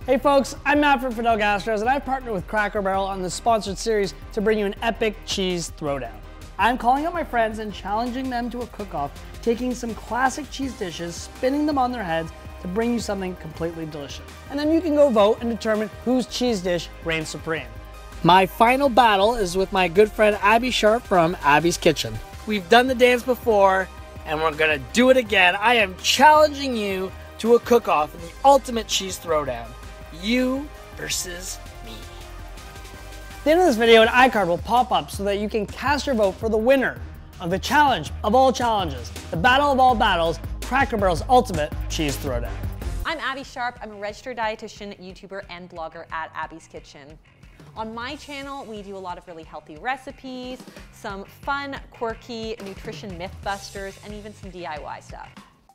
Hey folks, I'm Matt from Fidel Gastros, and I've partnered with Cracker Barrel on this sponsored series to bring you an epic cheese throwdown. I'm calling up my friends and challenging them to a cook-off, taking some classic cheese dishes, spinning them on their heads to bring you something completely delicious. And then you can go vote and determine whose cheese dish reigns supreme. My final battle is with my good friend Abbey Sharp from Abby's Kitchen. We've done the dance before, and we're gonna do it again. I am challenging you to a cook-off in the ultimate cheese throwdown. You versus me. At the end of this video, an iCard will pop up so that you can cast your vote for the winner of the challenge of all challenges, the battle of all battles, Cracker Barrel's ultimate cheese throwdown. I'm Abbey Sharp. I'm a registered dietitian, YouTuber, and blogger at Abby's Kitchen. On my channel, we do a lot of really healthy recipes, some fun, quirky nutrition myth busters, and even some DIY stuff.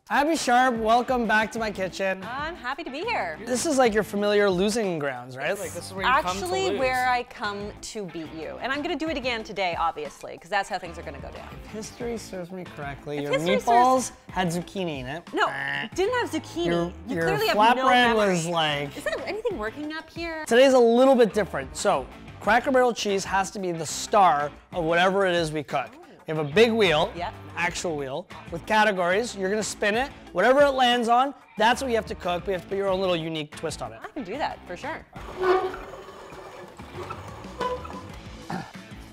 Abbey Sharp, welcome back to my kitchen. I'm happy to be here. This is like your familiar losing grounds, right? Like this is where you come to lose. Actually, where I come to beat you. And I'm gonna do it again today, obviously, because that's how things are gonna go down. If history serves me correctly, your meatballs had zucchini in it. No, it didn't have zucchini. You clearly have no flatbread memory. was like... Is there anything working up here? Today's a little bit different. So, Cracker Barrel cheese has to be the star of whatever it is we cook. We have a big wheel, actual wheel, with categories. You're gonna spin it. Whatever it lands on, that's what you have to cook. We have to put your own little unique twist on it. I can do that, for sure.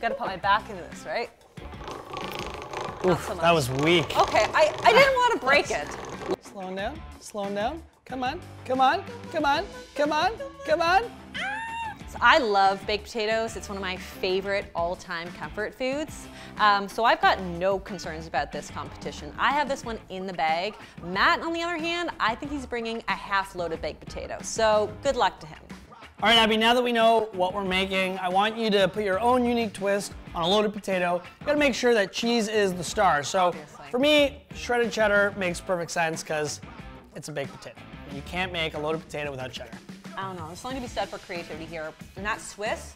Gotta put my back into this, right? Oof, so that was weak. Okay, I didn't want to break it. Slowing down, slowing down. Come on, come on, come on, come on, come on. So I love baked potatoes. It's one of my favorite all-time comfort foods. So I've got no concerns about this competition. I have this one in the bag. Matt, on the other hand, I think he's bringing a half-loaded baked potato. So good luck to him. All right, Abby, now that we know what we're making, I want you to put your own unique twist on a loaded potato. You gotta make sure that cheese is the star. So for me, shredded cheddar makes perfect sense because it's a baked potato. You can't make a loaded potato without cheddar. I don't know, there's something to be said for creativity here. And that Swiss,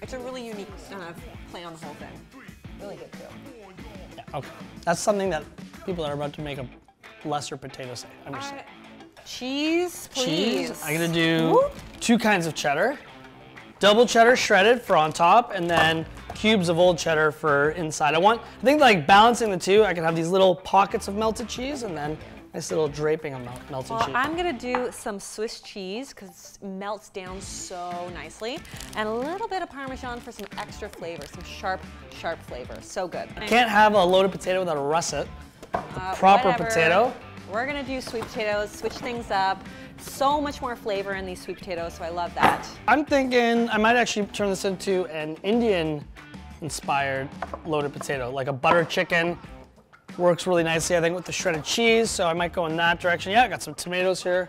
it's a really unique kind of play on the whole thing. Really good too. Yeah, okay. That's something that people that are about to make a lesser potato say. I'm just saying. Cheese, please. Cheese. I'm gonna do 2 kinds of cheddar. Double cheddar shredded for on top, and then cubes of old cheddar for inside. I think like balancing the two, I can have these little pockets of melted cheese and then nice little draping of melted cheese. I'm gonna do some Swiss cheese because it melts down so nicely. And a little bit of Parmesan for some extra flavor, some sharp flavor. So good. You can't have a loaded potato without a russet. Proper potato. We're gonna do sweet potatoes, switch things up. So much more flavor in these sweet potatoes, so I love that. I'm thinking I might actually turn this into an Indian inspired loaded potato, like a butter chicken. Works really nicely, I think, with the shredded cheese, so I might go in that direction. Yeah, I got some tomatoes here.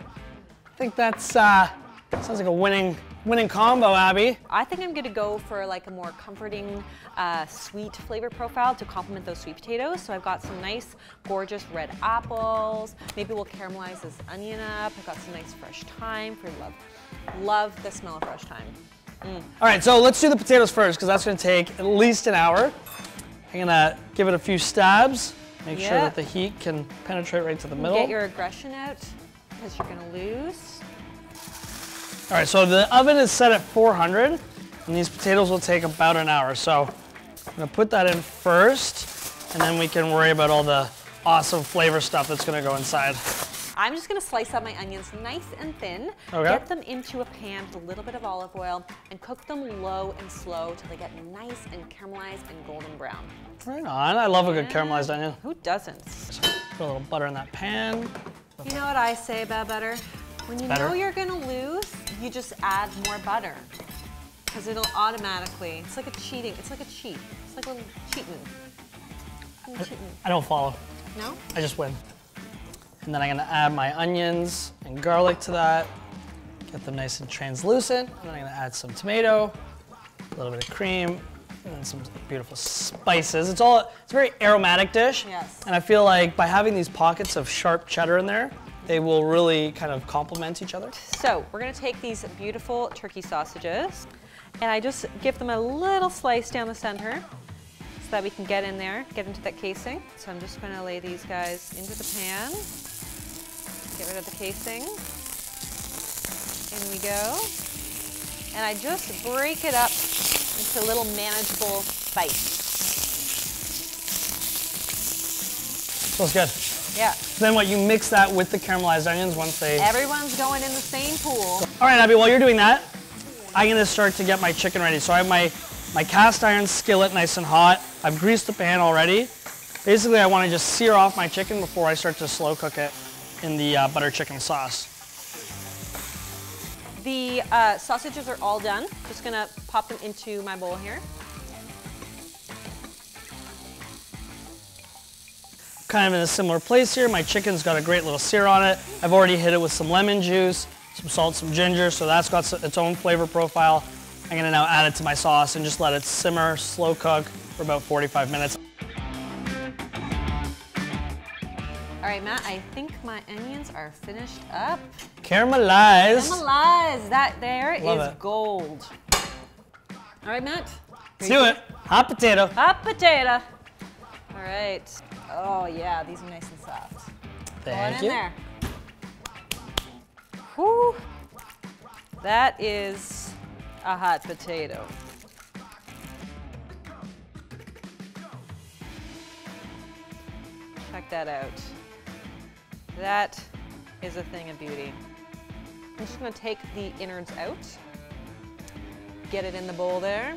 I think that's, sounds like a winning combo, Abby. I think I'm gonna go for like a more comforting, sweet flavor profile to complement those sweet potatoes. So I've got some nice, gorgeous red apples. Maybe we'll caramelize this onion up. I've got some nice fresh thyme for love the smell of fresh thyme. All right, so let's do the potatoes first, because that's gonna take at least an hour. I'm gonna give it a few stabs. Make sure that the heat can penetrate right to the middle. Get your aggression out, because you're gonna lose. All right, so the oven is set at 400, and these potatoes will take about an hour. So I'm gonna put that in first, and then we can worry about all the awesome flavor stuff that's gonna go inside. I'm just gonna slice up my onions nice and thin, get them into a pan with a little bit of olive oil, and cook them low and slow till they get nice and caramelized and golden brown. Right on, I love a good caramelized onion. Who doesn't? So put a little butter in that pan. You know what I say about butter? When you know you're gonna lose, you just add more butter. Because it'll automatically, it's like a cheat. It's like a little cheating. I don't follow. No? I just win. And then I'm gonna add my onions and garlic to that. Get them nice and translucent. And then I'm gonna add some tomato, a little bit of cream, and then some beautiful spices. It's a very aromatic dish. Yes. And I feel like by having these pockets of sharp cheddar in there, they will really kind of complement each other. So we're gonna take these beautiful turkey sausages, and I just give them a little slice down the center so that we can get in there, get into that casing. So I'm just gonna lay these guys into the pan, get rid of the casing. In we go. And I just break it up into little manageable bites. Smells good. Yeah. Then what, you mix that with the caramelized onions once they... Everyone's going in the same pool. All right, Abby, while you're doing that, I'm gonna start to get my chicken ready. So I have my cast iron skillet nice and hot. I've greased the pan already. Basically, I wanna just sear off my chicken before I start to slow cook it in the butter chicken sauce. The sausages are all done. Just gonna pop them into my bowl here. Kind of in a similar place here. My chicken's got a great little sear on it. I've already hit it with some lemon juice, some salt, some ginger, so that's got its own flavor profile. I'm gonna now add it to my sauce and just let it simmer, slow cook for about 45 minutes. All right, Matt, I think my onions are finished up. Caramelized. Caramelized, that there Love is it. gold. All right, Matt. Let's do it. Hot potato. Hot potato. All right. Oh yeah, these are nice and soft. Thank Go you. in there. Whew. That is a hot potato. Check that out. That is a thing of beauty. I'm just gonna take the innards out. Get it in the bowl there.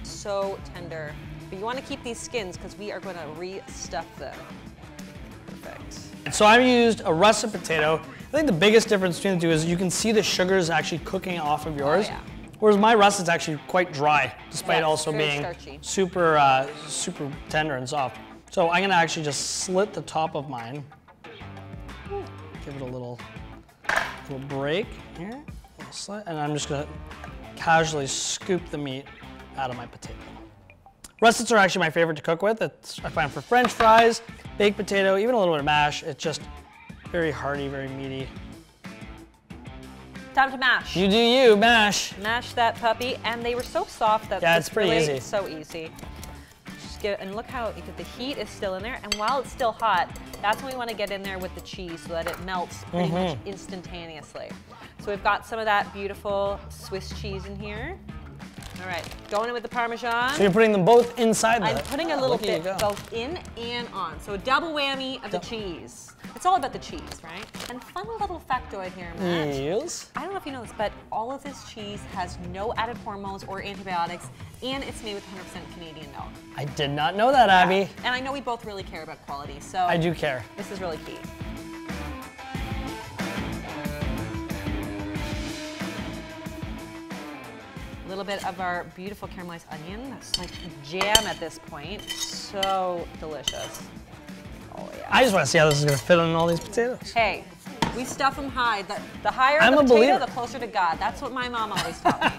So tender. But you want to keep these skins because we are going to re-stuff them. Perfect. So I've used a russet potato. I think the biggest difference between the two is you can see the sugars actually cooking off of yours. Oh, yeah. Whereas my russet's actually quite dry, despite Yeah, also very being starchy. super, super tender and soft. So I'm gonna actually just slit the top of mine. Give it a little break here, a little slit, and I'm just gonna casually scoop the meat out of my potato. Russets are actually my favorite to cook with. I find for French fries, baked potato, even a little bit of mash, it's just very hearty, very meaty. Time to mash. You do you, mash. Mash that puppy, and they were so soft that Yeah, it's pretty really easy. So easy. Just get, and look how the heat is still in there, and while it's still hot, that's when we want to get in there with the cheese so that it melts pretty much instantaneously. So we've got some of that beautiful Swiss cheese in here. All right, going in with the Parmesan. So you're putting them both inside I'm the... putting a little bit both in and on. So a double whammy of the cheese. It's all about the cheese, right? And fun little factoid here, Matt. Yes. I don't know if you know this, but all of this cheese has no added hormones or antibiotics, and it's made with 100% Canadian milk. I did not know that, Abby. And I know we both really care about quality, so I do care. this is really key. A little bit of our beautiful caramelized onion. That's like jam at this point. So delicious. Oh yeah. I just want to see how this is going to fit on all these potatoes. Hey, we stuff them high. The higher I'm the a potato, believer. the closer to God. That's what my mom always taught me.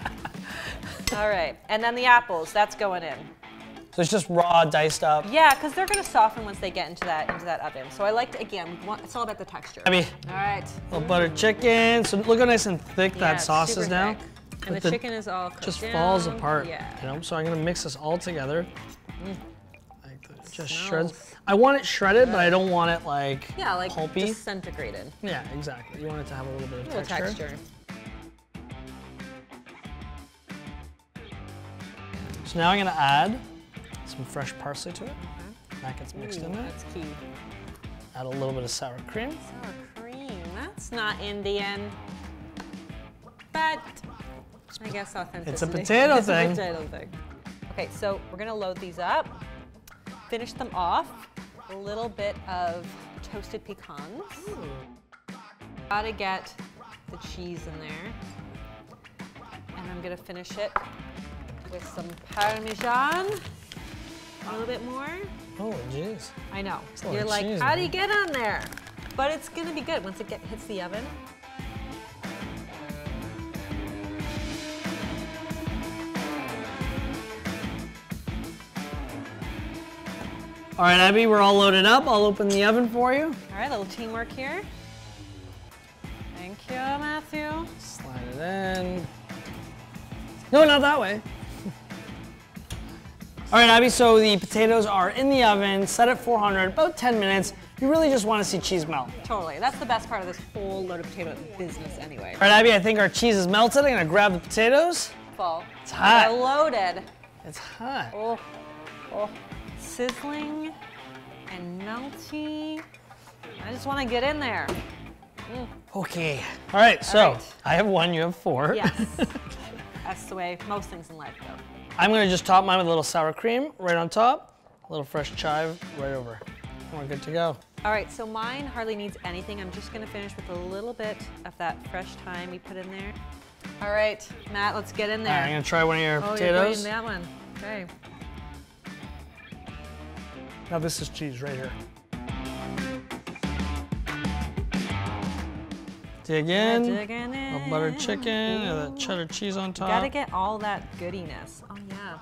All right, and then the apples, that's going in. So it's just raw, diced up. Yeah, because they're gonna soften once they get into that oven. So I like to, again, it's all about the texture. Abby, All right. little buttered chicken. So look how nice and thick Yeah, that it's sauce super is now. thick. And the chicken is all cooked just down. falls apart. Yeah. You know, so I'm gonna mix this all together. Like just Smells shreds. I want it shredded, but I don't want it like pulpy. disintegrated. Yeah, exactly. You want it to have a little bit of A little texture. So now I'm gonna add some fresh parsley to it. That gets mixed in there. That's key. Add a little bit of sour cream. Sour cream. That's not Indian, but I guess authenticity. It's a potato thing. It's a potato thing. Okay, so we're gonna load these up, finish them off. A little bit of toasted pecans. Gotta get the cheese in there. And I'm gonna finish it with some Parmesan. A little bit more. Oh, jeez. I know. That's a lot You're of like, cheese, how do man. you get on there? But it's gonna be good once it hits the oven. All right, Abby, we're all loaded up. I'll open the oven for you. All right, a little teamwork here. Thank you, Matthew. Slide it in. No, not that way. All right, Abby, so the potatoes are in the oven, set at 400, about 10 minutes. You really just want to see cheese melt. Totally. That's the best part of this whole loaded potato business anyway. All right, Abby, I think our cheese is melted. I'm gonna grab the potatoes. Full. It's hot. They're loaded. It's hot. Oh, oh, sizzling and melty. I just want to get in there. Okay. All right, so All right. I have 1, you have 4. Yes. That's the way most things in life go. I'm gonna just top mine with a little sour cream right on top, a little fresh chive right over. We're good to go. All right, so mine hardly needs anything. I'm just gonna finish with a little bit of that fresh thyme we put in there. All right, Matt, let's get in there. All right, I'm gonna try one of your Oh, you're potatoes. putting that one. Okay. Now this is cheese right here. Dig in. Digging in. A buttered chicken, and that cheddar cheese on top. Gotta get all that goodiness. Oh yeah.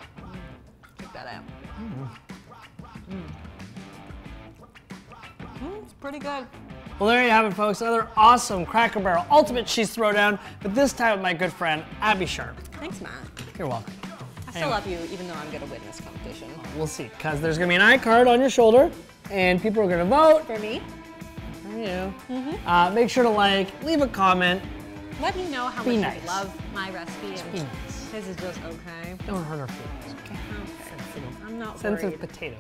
Check that out. It's pretty good. Well, there you have it, folks. Another awesome Cracker Barrel Ultimate Cheese Throwdown, but this time with my good friend, Abbey Sharp. Thanks, Matt. You're welcome. I still love you, even though I'm gonna win this competition. We'll see, because there's gonna be an iCard on your shoulder, and people are gonna vote. For me? For you. Make sure to like, leave a comment. Let me know how Be much nice. you love my recipe. Be nice. This is just okay. Don't hurt our feelings, okay? Okay. I'm not Sensitive worried. potato.